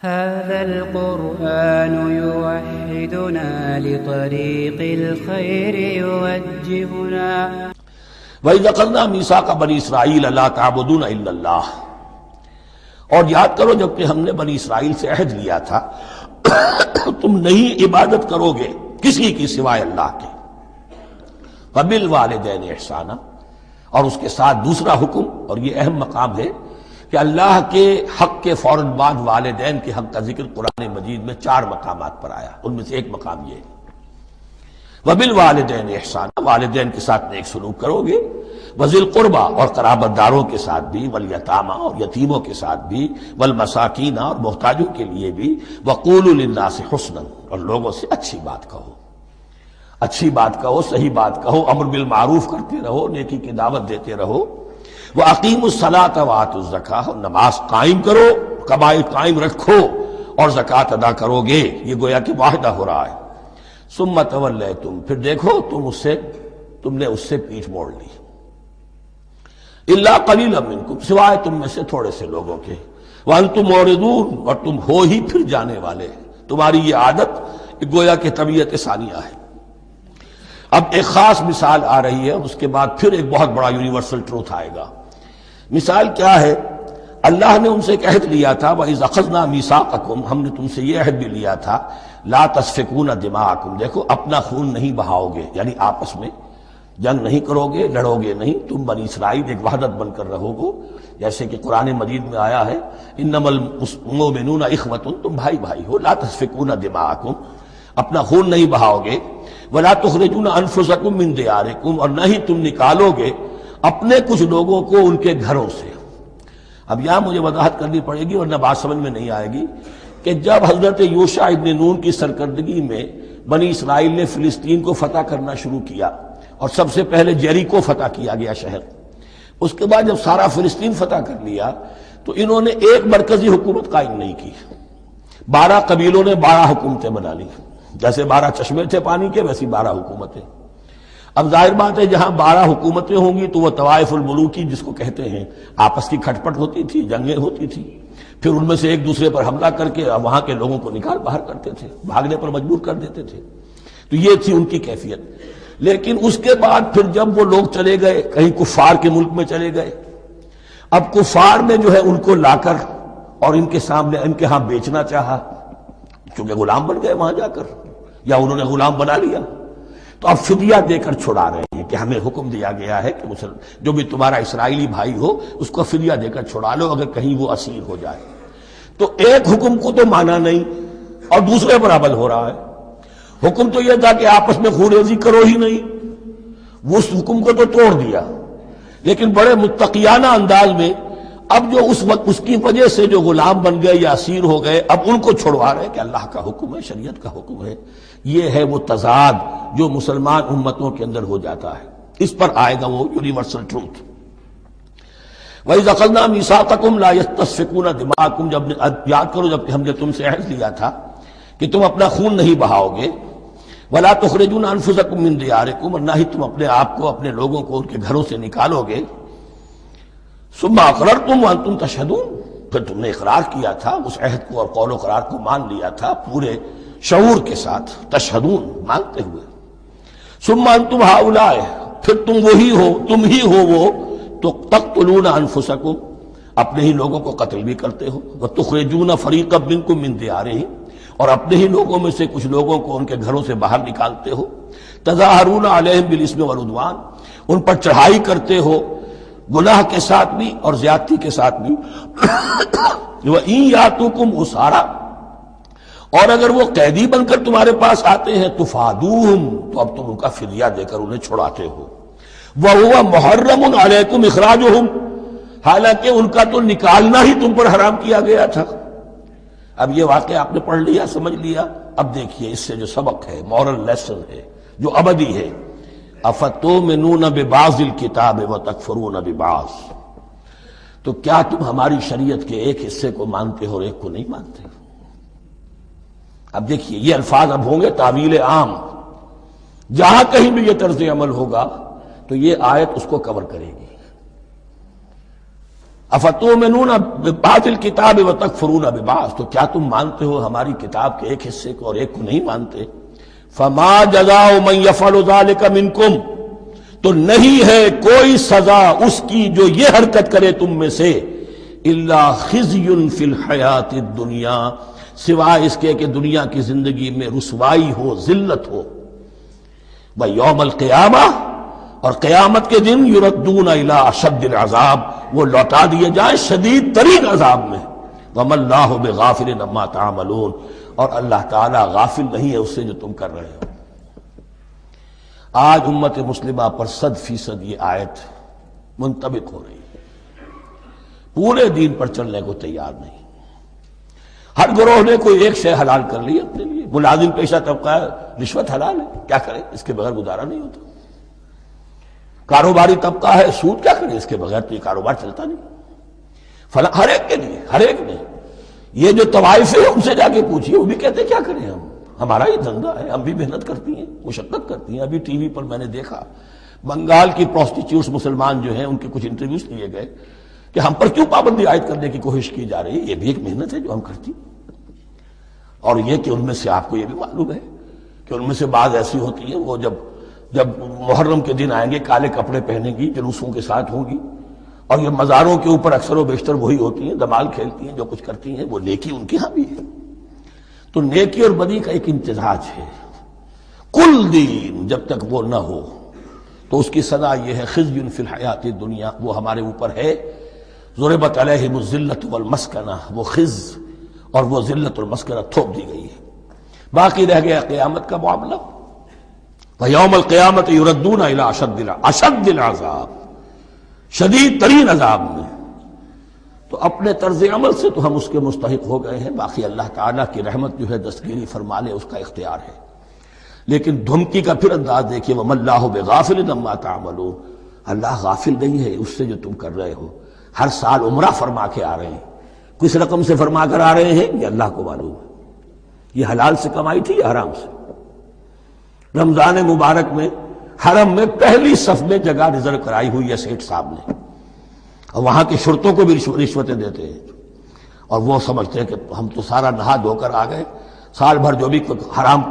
هذا القرآن يوحدنا لطريق الخير يوجهنا وَإِذْ أَخَذْنَا مِيثَاقَ بَنِي إِسْرَائِيلَ لَا تَعْبُدُونَ إِلَّا اللَّهَ، اور یاد کرو جب کہ ہم نے بنی اسرائیل سے عہد لیا تھا تم نہیں عبادت کرو گے کسی کی سوائے اللہ کے۔ وَبِالْوَالِدَيْنِ إِحْسَانًا، اور اس کے ساتھ دوسرا حکم، اور یہ اہم مقام ہے کہ اللہ کے حق کے فوراً بعد والدین کے حق کا ذکر قرآن مجید میں 4 مقامات پر آیا، ان میں سے ایک مقام یہ ہے وَبِالْوَالِدَيْنِ إِحْسَانًا، والدین کے ساتھ نیک سلوک کرو گے، وَذِي الْقُرْبَىٰ، اور قرابت داروں کے ساتھ بھی، وَالْيَتَامَىٰ، اور یتیموں کے ساتھ بھی، وَالْمَسَاكِينَ، اور محتاجوں کے لیے بھی، وَقُولُوا لِلنَّاسِ حُسْنًا، اور لوگوں سے اچھی بات کہو، اچھی بات کہو، صحیح بات کہو، امر بالمعروف کرتے رہو، نیکی کی دعوت دیتے رہو۔ وَأَقِيمُوا الصَّلَاةَ وَآتُوا الزَّكَاةَ، اور نماز قائم کرو، قبائل قائم رکھو، اور زکوٰۃ ادا کرو گے، یہ گویا کہ معاہدہ ہو رہا ہے۔ ثُمَّ تَوَلَّيْتُمْ، پھر دیکھو تم نے اس سے پیٹھ موڑ لی، إِلَّا قَلِيلًا مِّنكُمْ، سوائے تم میں سے تھوڑے سے لوگوں کے، وَأَنْتُمْ مُعْرِضُونَ، اور تم ہو ہی پھر جانے والے، تمہاری یہ عادت گویا کہ طبیعت ثانیہ ہے۔ اب ایک خاص مثال آ رہی ہے، اور اس کے بعد پھر ایک بہت بڑا یونیورسل ٹروتھ آئے گا۔ مثال کیا ہے؟ اللہ نے ان سے ایک عہد لیا تھا، وَإِذْ أَخَذْنَا مِيثَاقَكُمْ، ہم نے تم سے یہ عہد بھی لیا تھا، لَا تَسْفِكُونَ دِمَاءَكُمْ، دیکھو اپنا خون نہیں بہاؤ گے، یعنی آپس میں جنگ نہیں کرو گے، لڑو گے نہیں، تم بنی اسرائیل ایک وحدت بن کر رہو گے، جیسے کہ قرآن مجید میں آیا ہے إِنَّمَا الْمُؤْمِنُونَ إِخْوَةٌ، تم بھائی بھائی ہو، لَا تَسْفِكُونَ دِمَاءَكُمْ، اپنا خون نہیں بہاؤ گے، وَلَا تُخْرِجُونَ أَنفُسَكُم مِّن دِيَارِكُمْ، اور نہ ہی تم نکالو گے اپنے کچھ لوگوں کو ان کے گھروں سے۔ اب یہاں مجھے وضاحت کرنی پڑے گی ورنہ بات سمجھ میں نہیں آئے گی کہ جب حضرت یوشع ابن نون کی سرکردگی میں بنی اسرائیل نے فلسطین کو فتح کرنا شروع کیا، اور سب سے پہلے جیریکو فتح کیا گیا شہر، اس کے بعد جب سارا فلسطین فتح کر لیا تو انہوں نے ایک مرکزی حکومت قائم نہیں کی، 12 قبیلوں نے 12 حکومتیں بنا لی، جیسے 12 چشمے تھے پانی کے ویسی 12 حکومتیں۔ اب ظاہر بات ہے جہاں 12 حکومتیں ہوں گی تو وہ طوائف الملوکی جس کو کہتے ہیں، آپس کی کھٹ پٹ ہوتی تھی، جنگیں ہوتی تھی، پھر ان میں سے ایک دوسرے پر حملہ کر کے وہاں کے لوگوں کو نکال باہر کرتے تھے، بھاگنے پر مجبور کر دیتے تھے، تو یہ تھی ان کی کیفیت۔ لیکن اس کے بعد پھر جب وہ لوگ چلے گئے کہیں کفار کے ملک میں چلے گئے، اب کفار نے جو ہے ان کو لا کر اور ان کے سامنے ان کے ہاں بیچنا چاہا، چونکہ غلام بن گئے وہاں جا کر، یا انہوں نے غلام بنا لیا، تو اب فدیہ دے کر چھڑا رہے ہیں کہ ہمیں حکم دیا گیا ہے کہ جو بھی تمہارا اسرائیلی بھائی ہو اس کو فدیہ دے کر چھڑا لو اگر کہیں وہ اسیر ہو جائے۔ تو ایک حکم کو تو مانا نہیں اور دوسرے پر عمل ہو رہا ہے۔ حکم تو یہ تھا کہ آپس میں خون ریزی کرو ہی نہیں، وہ اس حکم کو تو توڑ دیا، لیکن بڑے متقیانہ انداز میں اب جو اس وقت اس کی وجہ سے جو غلام بن گئے یا اسیر ہو گئے اب ان کو چھڑوا رہے ہیں کہ اللہ کا حکم ہے، شریعت کا حکم ہے۔ یہ ہے وہ تضاد جو مسلمان امتوں کے اندر ہو جاتا ہے، اس پر آئے گا وہ یونیورسل ٹروتھ۔ وَإِذْ أَخَذْنَا مِيثَاقَكُمْ لَا يَسْتَسْفِكُونَ دِمَاءَكُمْ، جب یاد کرو جب کہ ہم نے تم سے عہد لیا تھا کہ تم اپنا خون نہیں بہاؤ گے، وَلَا تُخْرِجُونَ أَنفُسَكُم مِّن دِيَارِكُمْ، اور نہ ہی تم اپنے آپ کو اپنے لوگوں کو ان کے گھروں سے نکالو گے، ثُمَّ أَقْرَرْتُمْ وَأَنْتُمْ تَشْهَدُونَ، پھر تم نے اقرار کیا تھا اس عہد کو اور قول و قرار کو مان لیا تھا پورے شعور کے ساتھ، تشہدون مانتے ہوئے۔ ثم انتم ہؤلاء، پھر تم وہی ہو، تم ہی ہو وہ تو تقتلون انفسکم، اپنے ہی لوگوں کو قتل بھی کرتے ہو، وتخرجون فریقا منکم من دیارہم، اور اپنے ہی لوگوں میں سے کچھ لوگوں کو ان کے گھروں سے باہر نکالتے ہو، تظاہرون علیہم بالاسم والعدوان، ان پر چڑھائی کرتے ہو گناہ کے ساتھ بھی اور زیادتی کے ساتھ بھی، وَإِن یاتوکم اسارا، اور اگر وہ قیدی بن کر تمہارے پاس آتے ہیں تفادوہم، تو اب تم ان کا فدیہ دے کر انہیں چھڑاتے ہو، وَهُوَ مُحَرَّمٌ عَلَيْكُمْ إِخْرَاجُهُمْ، حالانکہ ان کا تو نکالنا ہی تم پر حرام کیا گیا تھا۔ اب یہ واقعہ آپ نے پڑھ لیا، سمجھ لیا، اب دیکھیے اس سے جو سبق ہے، مورل لیسن ہے جو ابدی ہے، أَفَتُؤْمِنُونَ بِبَعْضِ الْكِتَابِ وَتَكْفُرُونَ بِبَعْضٍ، تو کیا تم ہماری شریعت کے ایک حصے کو مانتے ہو اور ایک کو نہیں مانتے؟ اب دیکھیے یہ الفاظ اب ہوں گے تعویل عام، جہاں کہیں بھی یہ طرز عمل ہوگا تو یہ آیت اس کو کور کرے گی۔ افتؤمنون ببعض الکتاب وتکفرون ببعض، تو کیا تم مانتے ہو ہماری کتاب کے ایک حصے کو اور ایک کو نہیں مانتے؟ فما جزاء من يفعل ذلك منکم، تو نہیں ہے کوئی سزا اس کی جو یہ حرکت کرے تم میں سے، الا خزی فی الحیات الدنیا، سوائے اس کے کہ دنیا کی زندگی میں رسوائی ہو، ذلت ہو، ویوم القیامہ، اور قیامت کے دن یردون الی اشد العذاب، وہ لوٹا دیے جائیں شدید ترین عذاب میں، وما اللہ بغافل عما تعملون، اور اللہ تعالیٰ غافل نہیں ہے اس سے جو تم کر رہے ہو۔ آج امت مسلمہ پر 100% یہ آیت منطبق ہو رہی ہے، پورے دین پر چلنے کو تیار نہیں۔ ہر گروہ نے کوئی ایک شے حلال کر لی اپنے لیے، ملازم پیشہ طبقہ ہے، رشوت حلال ہے، کیا کرے اس کے بغیر گزارا نہیں ہوتا۔ کاروباری طبقہ ہے، سود کیا کرے اس کے بغیر تو یہ کاروبار چلتا نہیں۔ ہر ایک کے لیے، ہر ایک نے، یہ جو طوائف ہے ان سے جا کے پوچھیے، وہ بھی کہتے ہیں کیا کریں ہم، ہمارا یہ دھندا ہے، ہم بھی محنت کرتی ہیں، مشقت کرتی ہیں۔ ابھی ٹی وی پر میں نے دیکھا بنگال کی پروسٹیچیوٹس مسلمان جو ہیں ان کے کچھ انٹرویوز لیے گئے کہ ہم پر کیوں پابندی عائد کرنے کی کوشش کی جا رہی ہے، یہ بھی ایک محنت ہے جو ہم کرتی ہیں۔ اور یہ کہ ان میں سے آپ کو یہ بھی معلوم ہے کہ ان میں سے بعض ایسی ہوتی ہیں، وہ جب محرم کے دن آئیں گے کالے کپڑے پہنیں گی، جلوسوں کے ساتھ ہوں گی، اور یہ مزاروں کے اوپر اکثر و بیشتر وہی ہوتی ہیں، دمال کھیلتی ہیں، جو کچھ کرتی ہیں، وہ نیکی ان کے ہاں بھی ہے۔ تو نیکی اور بدی کا ایک امتزاج ہے۔ کل دین جب تک وہ نہ ہو تو اس کی سزا یہ ہے خزی فی الحیات الدنیا، وہ ہمارے اوپر ہے، ضربت علیہم الذلۃ والمسکنہ، وہ خز اور وہ ذلت اور مسکنہ تھوپ دی گئی ہے۔ باقی رہ گیا قیامت کا معاملہ، وَيَوْمَ الْقِيَامَةِ يُرَدُّونَ إِلَىٰ أَشَدِّ الْعَذَابِ، شدید ترین عذاب میں۔ تو اپنے طرز عمل سے تو ہم اس کے مستحق ہو گئے ہیں، باقی اللہ تعالیٰ کی رحمت جو ہے دستگیری فرما لے اس کا اختیار ہے۔ لیکن دھمکی کا پھر انداز دیکھیے، وَمَا اللَّهُ بِغَافِلٍ عَمَّا تَعْمَلُونَ، اللہ غافل نہیں ہے اس سے جو تم کر رہے ہو۔ ہر سال عمرہ فرما کے آ رہے ہیں، کس رقم سے فرما کر آ رہے ہیں یہ اللہ کو معلوم ہے، یہ حلال سے کمائی تھی یا حرام سے۔ رمضان مبارک میں حرم میں پہلی صف میں جگہ ریزرو کرائی ہوئی ہے سیٹھ صاحب نے، اور وہاں کے شرطوں کو بھی رشوتیں دیتے ہیں، اور وہ سمجھتے ہیں کہ ہم تو سارا نہا دھو کر آ گئے، سال بھر جو بھی حرام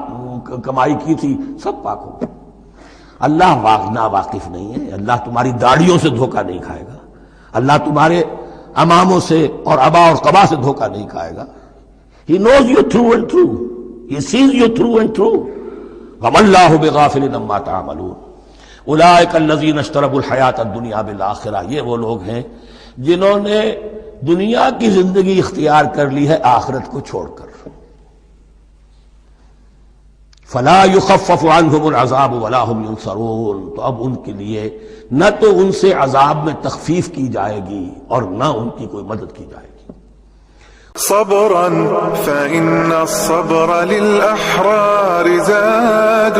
کمائی کی تھی سب پاک ہو گئی۔ اللہ نا واقف نہیں ہے، اللہ تمہاری داڑھیوں سے دھوکہ نہیں کھائے گا، اللہ تمہارے اماموں سے اور ابا اور قبا سے دھوکہ نہیں کھائے گا۔ He knows you through and through, He sees you through and through. وَمَا اللَّهُ بِغَافِلٍ عَمَّا تَعْمَلُونَ أُولَٰئِكَ الَّذِينَ اشْتَرَوُا الْحَيَاةَ الدُّنْيَا بِالْآخِرَةِ، یہ وہ لوگ ہیں جنہوں نے دنیا کی زندگی اختیار کر لی ہے آخرت کو چھوڑ کر۔ فَلَا يُخَفَّفُ عَنْهُمُ الْعَذَابُ وَلَا هُمْ يُنصَرُونَ، تو اب ان کے لیے نہ تو ان سے عذاب میں تخفیف کی جائے گی اور نہ ان کی کوئی مدد کی جائے گی۔ صبرا فإن الصبر للأحرار زاد